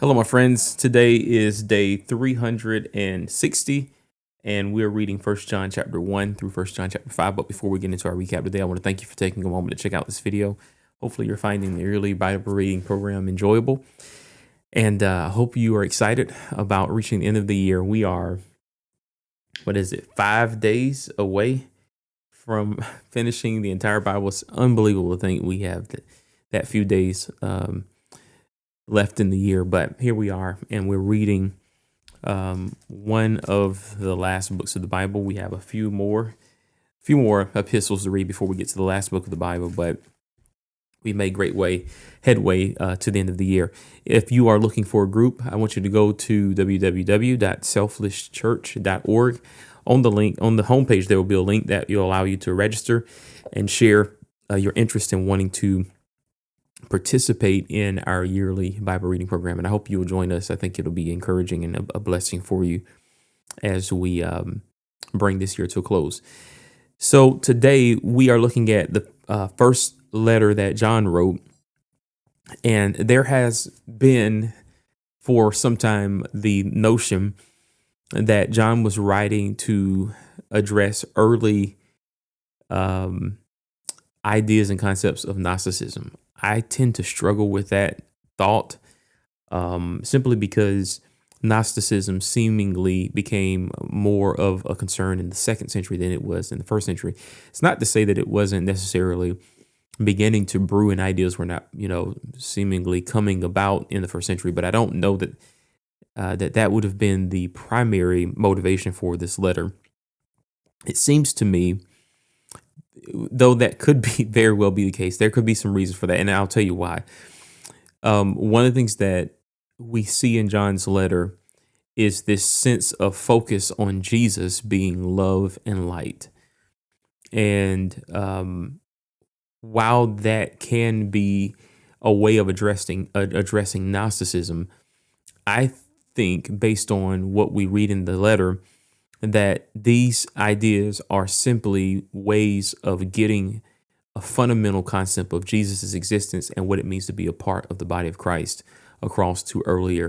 Hello, my friends. Today is day 360, and we're reading First John chapter 1 through First John chapter 5. But before we get into our recap today, I want to thank you for taking a moment to check out this video. Hopefully, you're finding the yearly Bible reading program enjoyable, and I hope you are excited about reaching the end of the year. We are, 5 days away from finishing the entire Bible. It's unbelievable to think we have that few days left in the year, but here we are, and we're reading one of the last books of the Bible. We have a few more epistles to read before we get to the last book of the Bible, but we made headway to the end of the year. If you are looking for a group, I want you to go to www.selflesschurch.org. On the homepage, there will be a link that will allow you to register and share your interest in wanting to participate in our yearly Bible reading program. And I hope you will join us. I think it'll be encouraging and a blessing for you as we bring this year to a close. So today we are looking at the first letter that John wrote. And there has been for some time the notion that John was writing to address early ideas and concepts of Gnosticism. I tend to struggle with that thought simply because Gnosticism seemingly became more of a concern in the second century than it was in the first century. It's not to say that it wasn't necessarily beginning to brew and ideas were not, seemingly coming about in the first century, but I don't know that that would have been the primary motivation for this letter. It seems to me, though that could be very well be the case, there could be some reasons for that, and I'll tell you why. One of the things that we see in John's letter is this sense of focus on Jesus being love and light. And while that can be a way of addressing Gnosticism, I think, based on what we read in the letter, that these ideas are simply ways of getting a fundamental concept of Jesus' existence and what it means to be a part of the body of Christ across to early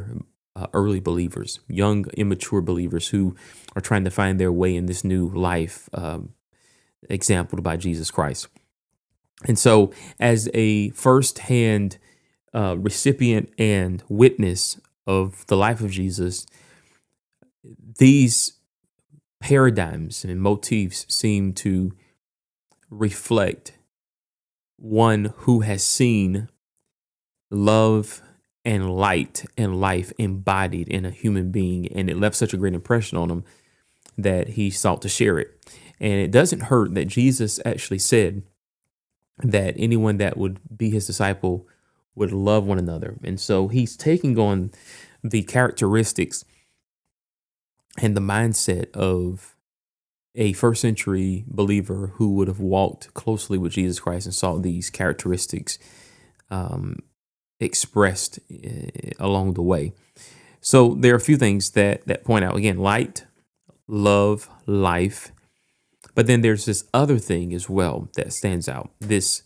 believers, young, immature believers who are trying to find their way in this new life exampled by Jesus Christ. And so as a firsthand recipient and witness of the life of Jesus, these paradigms and motifs seem to reflect one who has seen love and light and life embodied in a human being, and it left such a great impression on him that he sought to share it. And it doesn't hurt that Jesus actually said that anyone that would be his disciple would love one another. And so he's taking on the characteristics and the mindset of a first century believer who would have walked closely with Jesus Christ and saw these characteristics expressed along the way. So there are a few things that point out, again, light, love, life. But then there's this other thing as well that stands out, this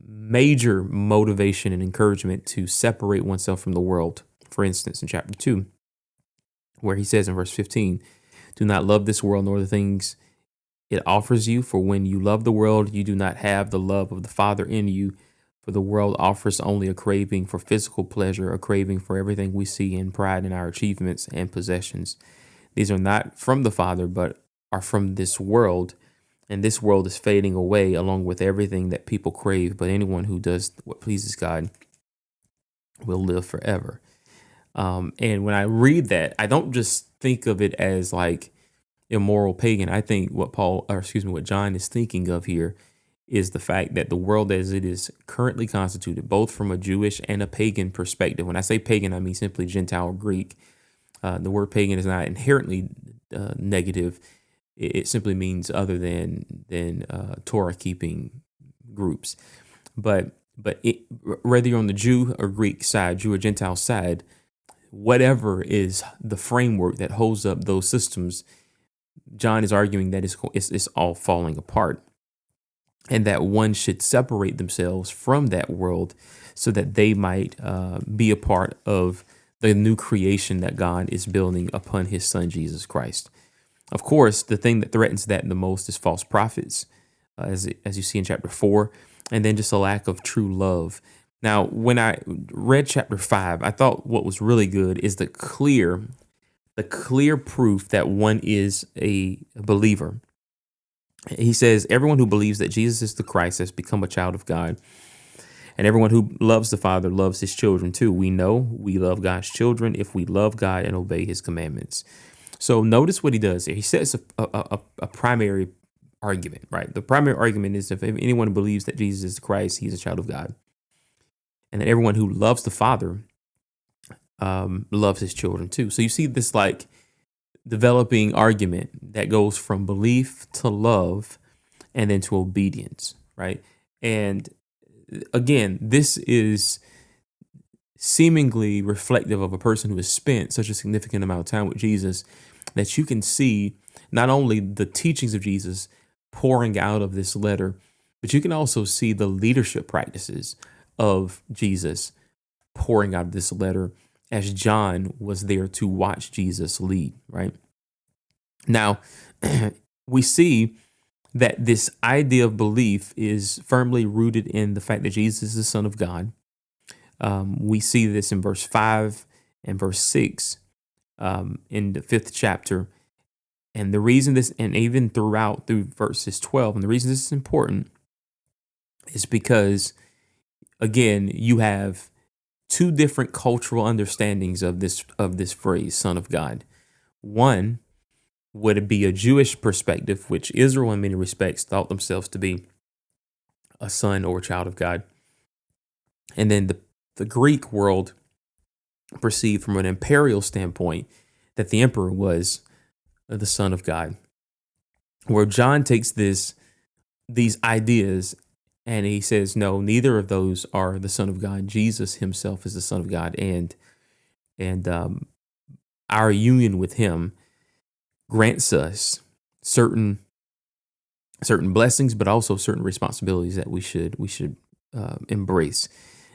major motivation and encouragement to separate oneself from the world. For instance, in chapter 2, where he says in verse 15, "Do not love this world nor the things it offers you, for when you love the world, you do not have the love of the Father in you. For the world offers only a craving for physical pleasure, a craving for everything we see in pride in our achievements and possessions. These are not from the Father, but are from this world, and this world is fading away along with everything that people crave, but anyone who does what pleases God will live forever." And when I read that, I don't just think of it as like immoral pagan. I think what John is thinking of here is the fact that the world as it is currently constituted, both from a Jewish and a pagan perspective. When I say pagan, I mean simply Gentile or Greek. The word pagan is not inherently negative. It simply means other than Torah keeping groups. But whether you're on the Jew or Greek side, Jew or Gentile side, whatever is the framework that holds up those systems, John is arguing that it's all falling apart. and that one should separate themselves from that world so that they might be a part of the new creation that God is building upon his son, Jesus Christ. Of course, the thing that threatens that the most is false prophets, as you see in chapter 4, and then just a lack of true love. Now, when I read chapter 5, I thought what was really good is the clear proof that one is a believer. He says, everyone who believes that Jesus is the Christ has become a child of God. And everyone who loves the Father loves his children too. We know we love God's children if we love God and obey his commandments. So notice what he does here. He sets a primary argument, right? The primary argument is if anyone believes that Jesus is the Christ, he's a child of God. And that everyone who loves the Father loves his children too. So you see this like developing argument that goes from belief to love and then to obedience, right? And again, this is seemingly reflective of a person who has spent such a significant amount of time with Jesus that you can see not only the teachings of Jesus pouring out of this letter, but you can also see the leadership practices of Jesus pouring out of this letter as John was there to watch Jesus lead, right? Now, we see that this idea of belief is firmly rooted in the fact that Jesus is the Son of God. We see this in verse 5 and verse 6 in the 5th chapter. And the reason this, and even through verses 12, and the reason this is important is because, again, you have two different cultural understandings of this phrase, Son of God. One would be a Jewish perspective, which Israel in many respects thought themselves to be a son or a child of God. And then the Greek world perceived from an imperial standpoint that the emperor was the son of God. Where John takes these ideas and he says, no, neither of those are the Son of God. Jesus himself is the Son of God, and our union with him grants us certain blessings, but also certain responsibilities that we should embrace.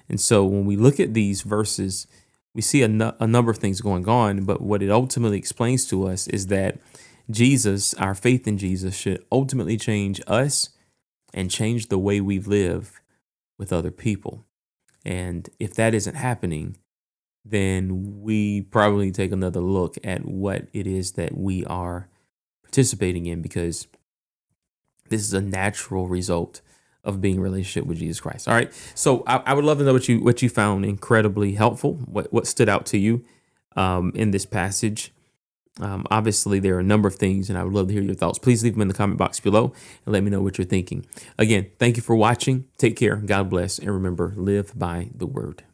And so when we look at these verses, we see a number of things going on, but what it ultimately explains to us is that Jesus, our faith in Jesus, should ultimately change us and change the way we live with other people. And if that isn't happening, then we probably take another look at what it is that we are participating in, because this is a natural result of being in a relationship with Jesus Christ. All right. So I would love to know what you found incredibly helpful, what stood out to you in this passage. Obviously, there are a number of things, and I would love to hear your thoughts. Please leave them in the comment box below and let me know what you're thinking. Again, thank you for watching. Take care. God bless. And remember, live by the word.